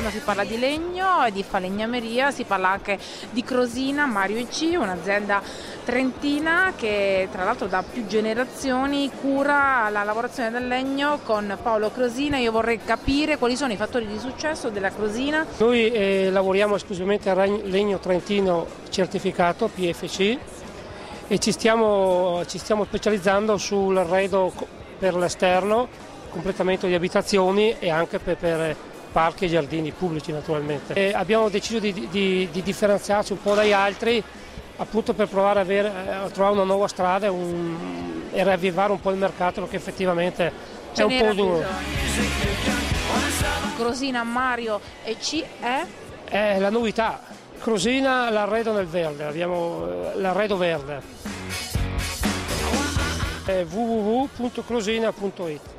quando si parla di legno e di falegnameria si parla anche di Crosina Mario EC, un'azienda trentina che tra l'altro da più generazioni cura la lavorazione del legno con Paolo Crosina. Io vorrei capire quali sono i fattori di successo della Crosina. Noi lavoriamo esclusivamente a legno trentino certificato PFC e ci stiamo specializzando sull'arredo per l'esterno, completamento di abitazioni e anche per parchi e giardini pubblici naturalmente. E abbiamo deciso di differenziarci un po' dagli altri appunto per provare a trovare una nuova strada e riavvivare un po' il mercato, perché effettivamente è un po' duro. Crosina Mario EC è la novità. Crosina l'arredo nel verde, abbiamo l'arredo verde. www.crosina.it